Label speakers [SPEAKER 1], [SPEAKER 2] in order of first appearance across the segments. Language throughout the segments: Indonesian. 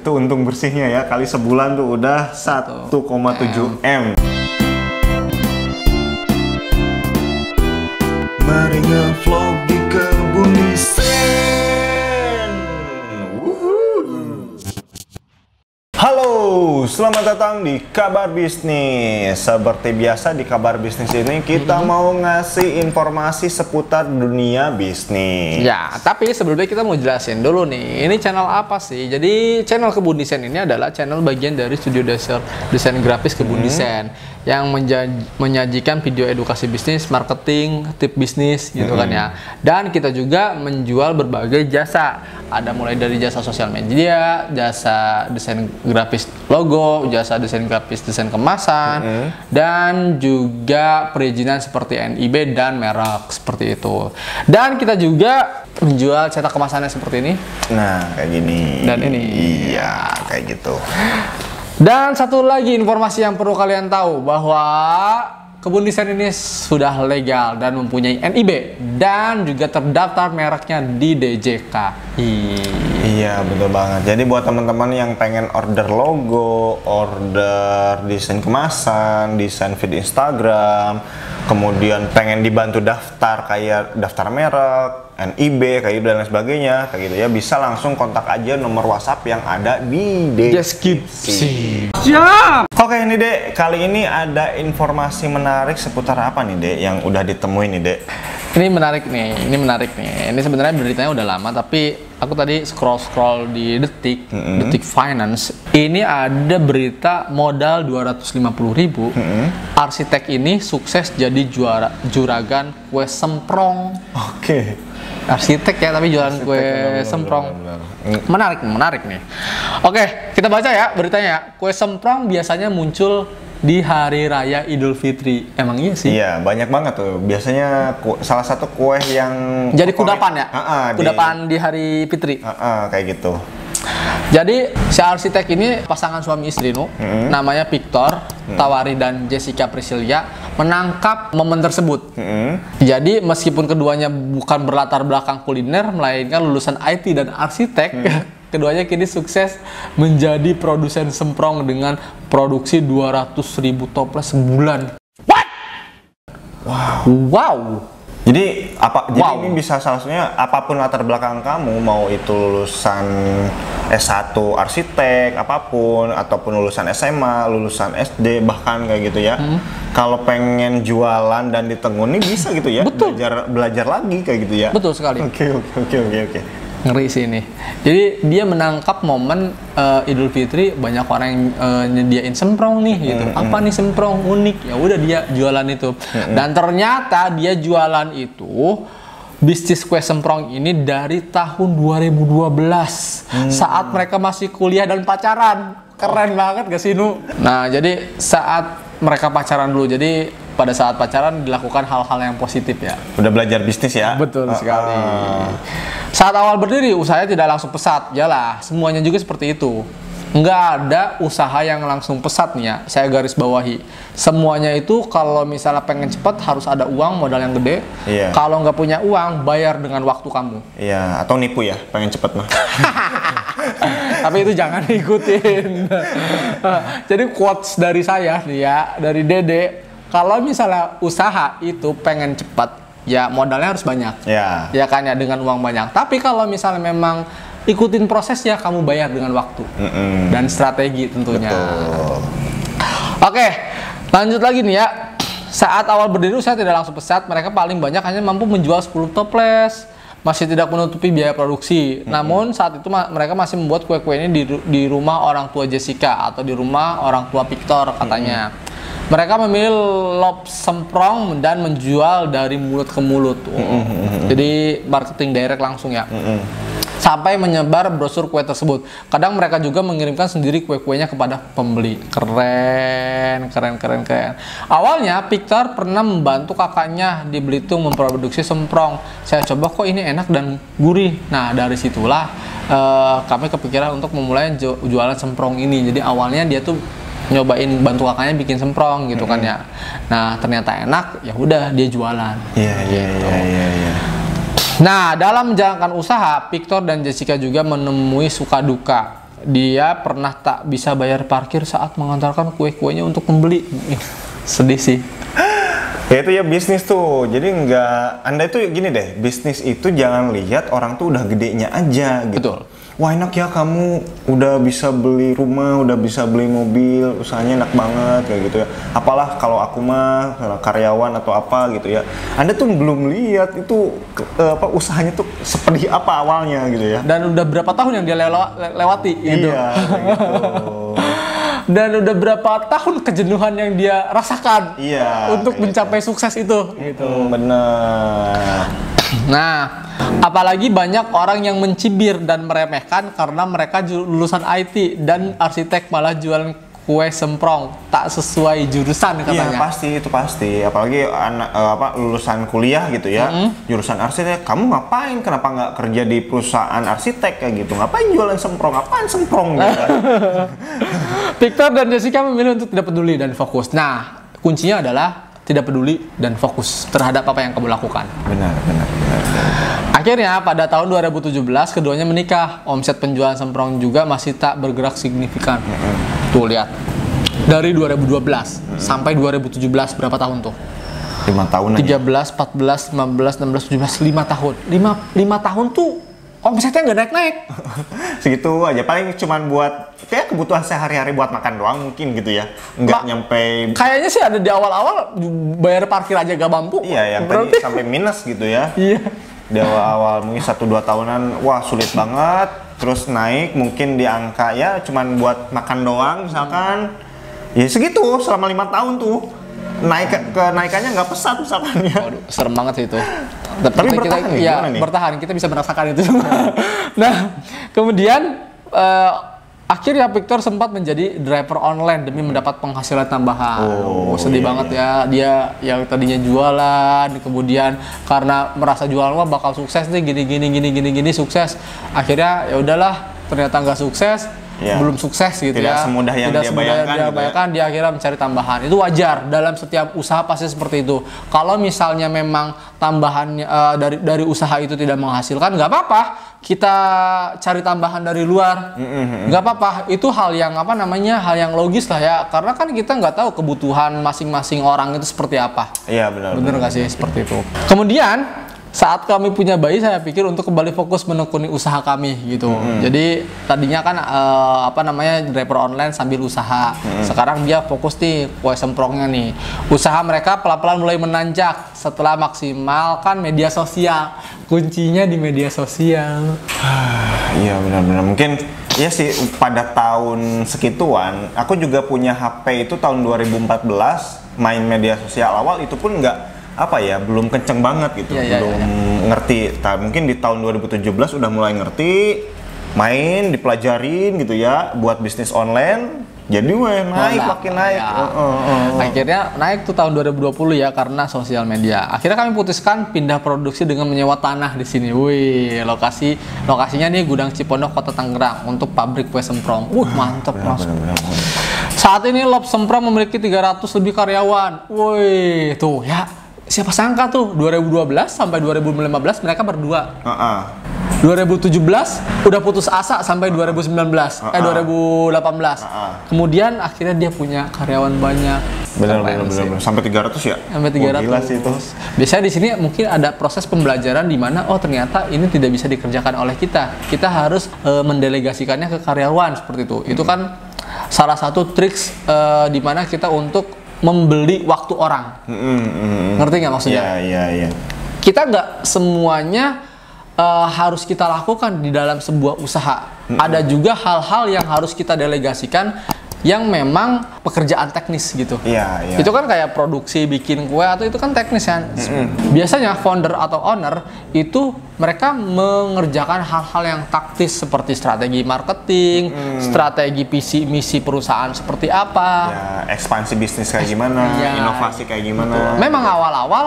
[SPEAKER 1] Itu untung bersihnya ya, kali sebulan tuh udah 1,7 M. Mari ngevlog di kebun desain. Halo, selamat datang di Kabar Bisnis. Seperti biasa di Kabar Bisnis ini kita mau ngasih informasi seputar dunia bisnis.
[SPEAKER 2] Ya, tapi sebelumnya kita mau jelasin dulu nih, ini channel apa sih? Jadi channel Kebun Desain ini adalah channel bagian dari studio desain grafis Kebun Desain yang menyajikan video edukasi bisnis, marketing, tip bisnis gitu kan ya. Dan kita juga menjual berbagai jasa. Ada mulai dari jasa sosial media, jasa desain grafis logo, jasa desain grafis desain kemasan, dan juga perizinan seperti NIB dan merek seperti itu. Dan kita juga menjual cetak kemasannya seperti ini.
[SPEAKER 1] Nah, kayak gini.
[SPEAKER 2] Dan ini.
[SPEAKER 1] Iya, kayak gitu.
[SPEAKER 2] Dan satu lagi informasi yang perlu kalian tahu, bahwa Kebun Desain ini sudah legal dan mempunyai NIB dan juga terdaftar mereknya di DJK.
[SPEAKER 1] Iya, betul banget. Jadi buat teman-teman yang pengen order logo, order desain kemasan, desain feed Instagram, kemudian pengen dibantu daftar kayak daftar merek, NIB, kayak gitu dan lain sebagainya, kayak gitu ya, bisa langsung kontak aja nomor WhatsApp yang ada di deskripsi.
[SPEAKER 2] Siap.
[SPEAKER 1] Oke, ini Dek, kali ini ada informasi menarik seputar apa nih Dek yang udah ditemuin nih Dek?
[SPEAKER 2] Ini menarik nih, Ini sebenarnya beritanya udah lama, tapi aku tadi scroll di Detik Finance. Ini ada berita modal 250.000. Arsitek ini sukses jadi juragan kue semprong.
[SPEAKER 1] Oke.
[SPEAKER 2] Arsitek ya, tapi jualan kue semprong. Menarik nih. Oke, kita baca ya beritanya. Kue semprong biasanya muncul di hari raya Idul Fitri. Emang iya sih?
[SPEAKER 1] Iya, banyak banget tuh. Biasanya salah satu kue yang
[SPEAKER 2] jadi kudapan ya? Kudapan di hari Fitri.
[SPEAKER 1] Kayak gitu.
[SPEAKER 2] Jadi si arsitek ini pasangan suami istri namanya Victor Tawari dan Jessica Priscilia menangkap momen tersebut. Jadi meskipun keduanya bukan berlatar belakang kuliner melainkan lulusan IT dan arsitek, keduanya kini sukses menjadi produsen semprong dengan produksi 200.000 toples sebulan. What? Wow.
[SPEAKER 1] Jadi ini bisa salah satunya apapun latar belakang kamu, mau itu lulusan S1 arsitek apapun, ataupun lulusan SMA, lulusan SD, bahkan kayak gitu ya. Kalau pengen jualan dan ditekuni bisa gitu ya.
[SPEAKER 2] Betul.
[SPEAKER 1] Belajar lagi kayak gitu ya. Betul
[SPEAKER 2] sekali.
[SPEAKER 1] Oke.
[SPEAKER 2] Ngeri sih ini. Jadi dia menangkap momen Idul Fitri, banyak orang yang nyediain semprong nih gitu. Apa nih semprong unik? Ya udah dia jualan itu. Dan ternyata dia jualan itu bisnis kue semprong ini dari tahun 2012 saat mereka masih kuliah dan pacaran. Keren banget gak sih Nu? Nah, jadi saat mereka pacaran dulu. Jadi pada saat pacaran dilakukan hal-hal yang positif ya.
[SPEAKER 1] Udah belajar bisnis ya?
[SPEAKER 2] Betul sekali. Saat awal berdiri, usahanya tidak langsung pesat. Yalah, semuanya juga seperti itu. Nggak ada usaha yang langsung pesat nih ya. Saya garis bawahi. Semuanya itu kalau misalnya pengen cepat harus ada uang, modal yang gede.
[SPEAKER 1] Iya.
[SPEAKER 2] Kalau nggak punya uang, bayar dengan waktu kamu.
[SPEAKER 1] Iya, atau nipu ya, pengen cepet mah.
[SPEAKER 2] Tapi itu jangan ikutin. Jadi quotes dari saya nih ya, dari Dede. Kalau misalnya usaha itu pengen cepat, ya modalnya harus banyak. Ya kan ya, dengan uang banyak. Tapi kalau misalnya memang ikutin prosesnya, kamu bayar dengan waktu dan strategi tentunya.
[SPEAKER 1] Betul.
[SPEAKER 2] Oke, lanjut lagi nih ya. Saat awal berdiri usaha tidak langsung pesat, mereka paling banyak hanya mampu menjual 10 toples. Masih tidak menutupi biaya produksi. Namun saat itu mereka masih membuat kue-kue ini di rumah orang tua Jessica atau di rumah orang tua Victor katanya. Mereka memilih lop semprong dan menjual dari mulut ke mulut. Jadi marketing direct langsung ya. Sampai menyebar brosur kue tersebut. Kadang mereka juga mengirimkan sendiri kue-kuenya kepada pembeli. Keren. Awalnya Victor pernah membantu kakaknya di Belitung memproduksi semprong. Saya coba kok ini enak dan gurih. Nah, dari situlah kami kepikiran untuk memulai jualan semprong ini. Jadi awalnya dia tuh nyobain bantu kakaknya bikin semprong gitu kan ya. Nah, ternyata enak, ya udah dia jualan. Iya. Nah, dalam menjalankan usaha, Victor dan Jessica juga menemui suka duka. dia pernah tak bisa bayar parkir saat mengantarkan kue-kuenya untuk pembeli. Sedih sih.
[SPEAKER 1] Ya itu ya bisnis tuh, jadi Anda itu gini deh, bisnis itu jangan lihat orang tuh udah gedenya aja gitu.
[SPEAKER 2] Betul.
[SPEAKER 1] Wah enak ya kamu udah bisa beli rumah, udah bisa beli mobil, usahanya enak banget kayak gitu ya. Apalah kalau aku mah karyawan atau apa gitu ya. Anda tuh belum lihat itu usahanya tuh seperti apa awalnya gitu ya.
[SPEAKER 2] Dan udah berapa tahun yang dia lewati gitu.
[SPEAKER 1] Iya gitu.
[SPEAKER 2] Dan udah berapa tahun kejenuhan yang dia rasakan untuk mencapai sukses itu gitu.
[SPEAKER 1] Bener.
[SPEAKER 2] Nah, apalagi banyak orang yang mencibir dan meremehkan karena mereka lulusan IT dan arsitek malah jualan kue semprong tak sesuai jurusan katanya.
[SPEAKER 1] Iya pasti, itu pasti. Apalagi lulusan kuliah gitu ya, jurusan arsitek. Kamu ngapain? Kenapa nggak kerja di perusahaan arsitek kayak gitu? Ngapain jualan semprong? Apaan semprong? Gitu kan?
[SPEAKER 2] Victor dan Jessica memilih untuk tidak peduli dan fokus. Nah, kuncinya adalah tidak peduli dan fokus terhadap apa yang kamu lakukan.
[SPEAKER 1] Benar.
[SPEAKER 2] Akhirnya pada tahun 2017 keduanya menikah. Omset penjualan semprong juga masih tak bergerak signifikan. Tuh lihat. Dari 2012 sampai 2017 berapa tahun tuh?
[SPEAKER 1] 5 tahun aja.
[SPEAKER 2] 13, 14, 15, 16, 17, 5 tahun. 5 tahun tuh omsetnya nggak naik-naik.
[SPEAKER 1] Segitu aja, paling cuman buat kayak kebutuhan sehari-hari buat makan doang mungkin gitu ya. Nggak nyampe.
[SPEAKER 2] Kayaknya sih ada di awal-awal bayar parkir aja gak mampu.
[SPEAKER 1] Iya, yang tadi sampai minus gitu ya.
[SPEAKER 2] Iya.
[SPEAKER 1] Di awal-awal mungkin 1-2 tahunan, wah sulit banget. Terus naik mungkin di angka ya cuman buat makan doang misalkan. Ya segitu selama 5 tahun tuh. Kenaikannya nggak pesat misalkan ya.
[SPEAKER 2] Waduh, serem banget sih itu.
[SPEAKER 1] Tapi bertahan
[SPEAKER 2] kita,
[SPEAKER 1] nih,
[SPEAKER 2] ya,
[SPEAKER 1] gimana nih?
[SPEAKER 2] Bertahan, kita bisa merasakan itu. Nah, kemudian akhirnya Victor sempat menjadi driver online demi mendapat penghasilan tambahan. Sedih banget ya, dia yang tadinya jualan, kemudian karena merasa jualan wah bakal sukses nih gini sukses. Akhirnya ya udahlah, ternyata nggak sukses. Belum sukses gitu
[SPEAKER 1] tidak
[SPEAKER 2] ya.
[SPEAKER 1] Semudah yang dia bayangkan,
[SPEAKER 2] dia akhirnya mencari tambahan. Itu wajar, dalam setiap usaha pasti seperti itu. Kalau misalnya memang tambahannya dari usaha itu tidak menghasilkan, nggak apa-apa. Kita cari tambahan dari luar, nggak apa-apa. Itu hal yang hal yang logis lah ya. Karena kan kita nggak tahu kebutuhan masing-masing orang itu seperti apa.
[SPEAKER 1] Iya benar.
[SPEAKER 2] Bener nggak sih seperti itu. Kemudian saat kami punya bayi, saya pikir untuk kembali fokus menekuni usaha kami gitu. Jadi tadinya kan driver online sambil usaha. Sekarang dia fokus nih kue semprongnya nih. Usaha mereka pelan-pelan mulai menanjak setelah maksimalkan media sosial. Kuncinya di media sosial.
[SPEAKER 1] Iya benar-benar. Mungkin iya sih pada tahun segituan. Aku juga punya HP itu tahun 2014. Main media sosial awal itu pun belum kenceng banget gitu, belum ngerti. Mungkin di tahun 2017 udah mulai ngerti, main, dipelajarin gitu ya, buat bisnis online. Jadi makin naik.
[SPEAKER 2] Akhirnya naik tuh tahun 2020 ya karena sosial media. Akhirnya kami putuskan pindah produksi dengan menyewa tanah di sini. Wih, lokasinya nih Gudang Cipondok, Kota Tangerang untuk pabrik kue semprong. Mantep langsung. Saat ini Lop Semprong memiliki 300 lebih karyawan. Wih, tuh ya. Siapa sangka tuh 2012 sampai 2015 mereka berdua. 2017 udah putus asa sampai 2018 2018. Kemudian akhirnya dia punya karyawan banyak.
[SPEAKER 1] Benar. Sampai 300 ya?
[SPEAKER 2] Sampai 300.
[SPEAKER 1] Gila sih itu.
[SPEAKER 2] Biasanya di sini mungkin ada proses pembelajaran di mana ternyata ini tidak bisa dikerjakan oleh kita. Kita harus mendelegasikannya ke karyawan seperti itu. Itu kan salah satu triks di mana kita untuk membeli waktu orang. Ngerti nggak maksudnya?
[SPEAKER 1] Iya.
[SPEAKER 2] Kita nggak semuanya harus kita lakukan di dalam sebuah usaha. Ada juga hal-hal yang harus kita delegasikan yang memang pekerjaan teknis gitu.
[SPEAKER 1] Iya.
[SPEAKER 2] Itu kan kayak produksi, bikin kue atau itu kan teknis kan. Biasanya founder atau owner itu mereka mengerjakan hal-hal yang taktis seperti strategi marketing, strategi misi perusahaan seperti apa,
[SPEAKER 1] ekspansi bisnis kayak gimana, inovasi kayak gimana.
[SPEAKER 2] Memang awal-awal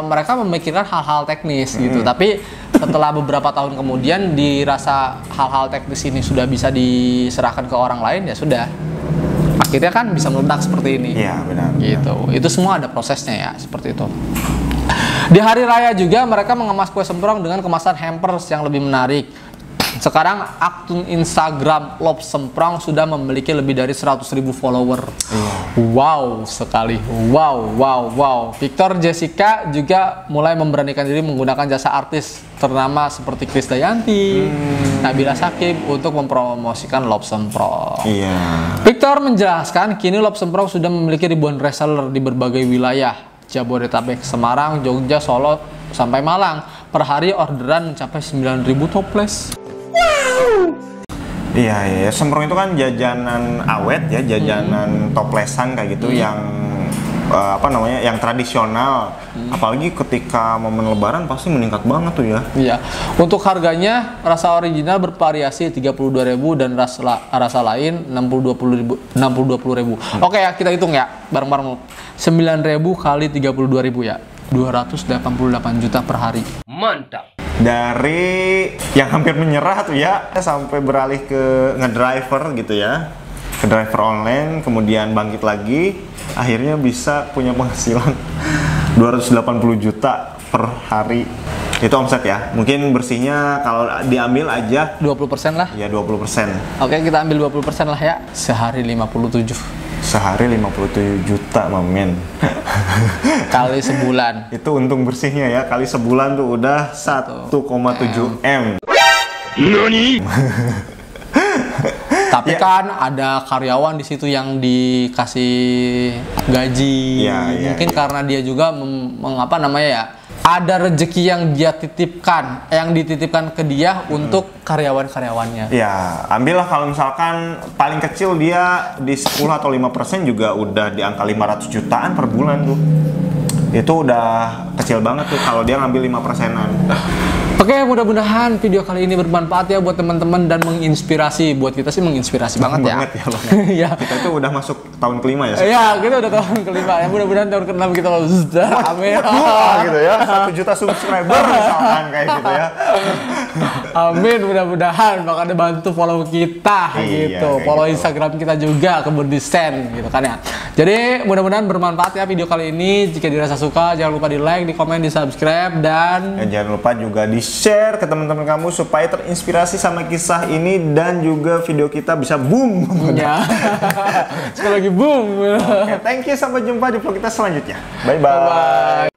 [SPEAKER 2] mereka memikirkan hal-hal teknis gitu, tapi setelah beberapa tahun kemudian dirasa hal-hal teknis ini sudah bisa diserahkan ke orang lain, ya sudah. Akhirnya kan bisa meledak seperti ini.
[SPEAKER 1] Iya, benar.
[SPEAKER 2] Gitu. Itu semua ada prosesnya ya, seperti itu. Di hari raya juga mereka mengemas kue semprong dengan kemasan hampers yang lebih menarik. Sekarang akun Instagram Love Semprong sudah memiliki lebih dari 100.000 follower. Wow sekali, wow. Victor Jessica juga mulai memberanikan diri menggunakan jasa artis ternama seperti Krisdayanti, Nabila Shakib untuk mempromosikan Love Semprong.
[SPEAKER 1] Iya.
[SPEAKER 2] Victor menjelaskan kini Love Semprong sudah memiliki ribuan reseller di berbagai wilayah Jabodetabek, Semarang, Jogja, Solo, sampai Malang. Per hari orderan mencapai 9.000 toples.
[SPEAKER 1] Iya, Semprong itu kan jajanan awet ya, jajanan toplesan kayak gitu yang yang tradisional. Apalagi ketika momen lebaran pasti meningkat banget tuh ya.
[SPEAKER 2] Iya. Untuk harganya rasa original bervariasi 32.000 dan rasa lain 60-20.000. Oke ya, kita hitung ya bareng-bareng. 9.000 kali 32.000 ya. 288 juta per hari.
[SPEAKER 3] Mantap.
[SPEAKER 1] Dari yang hampir menyerah tuh ya sampai beralih ke ngedriver gitu ya. Ke driver online, kemudian bangkit lagi, akhirnya bisa punya penghasilan 280 juta per hari. Itu omset ya. Mungkin bersihnya kalau diambil aja
[SPEAKER 2] 20% lah.
[SPEAKER 1] ya 20%.
[SPEAKER 2] Oke, kita ambil 20% lah ya. Sehari 57.
[SPEAKER 1] Sehari 57 juta, Mamen.
[SPEAKER 2] Kali sebulan.
[SPEAKER 1] Itu untung bersihnya ya, kali sebulan tuh udah 1,7 M.
[SPEAKER 3] Nani?
[SPEAKER 2] Tapi kan ada karyawan di situ yang dikasih gaji. Mungkin karena dia juga ada rezeki yang dia titipkan, yang dititipkan ke dia untuk karyawan-karyawannya.
[SPEAKER 1] Ya, ambillah kalau misalkan paling kecil dia di 10 atau 5% juga udah di angka 500 jutaan per bulan tuh. Itu udah kecil banget tuh kalau dia ngambil 5%-an.
[SPEAKER 2] Oke, mudah-mudahan video kali ini bermanfaat ya buat teman-teman dan menginspirasi. Buat kita sih menginspirasi banget ya.
[SPEAKER 1] Iya. Kita itu udah masuk tahun kelima ya.
[SPEAKER 2] Iya, kita udah tahun kelima ya. Mudah-mudahan tahun ke-6 kita sudah amin.
[SPEAKER 1] Gitu ya. 1 juta subscriber misalkan kayak gitu ya.
[SPEAKER 2] Amin, mudah-mudahan makanya bantu follow kita gitu. Follow gitu. Instagram kita juga Kebun Desain gitu kan ya. Jadi mudah-mudahan bermanfaat ya video kali ini. Jika dirasa suka jangan lupa di like, di komen, di subscribe dan
[SPEAKER 1] jangan lupa juga di share ke teman-teman kamu supaya terinspirasi sama kisah ini dan juga video kita bisa boom.
[SPEAKER 2] Ya. Sekali lagi boom.
[SPEAKER 1] Oke, thank you, sampai jumpa di vlog kita selanjutnya. Bye bye.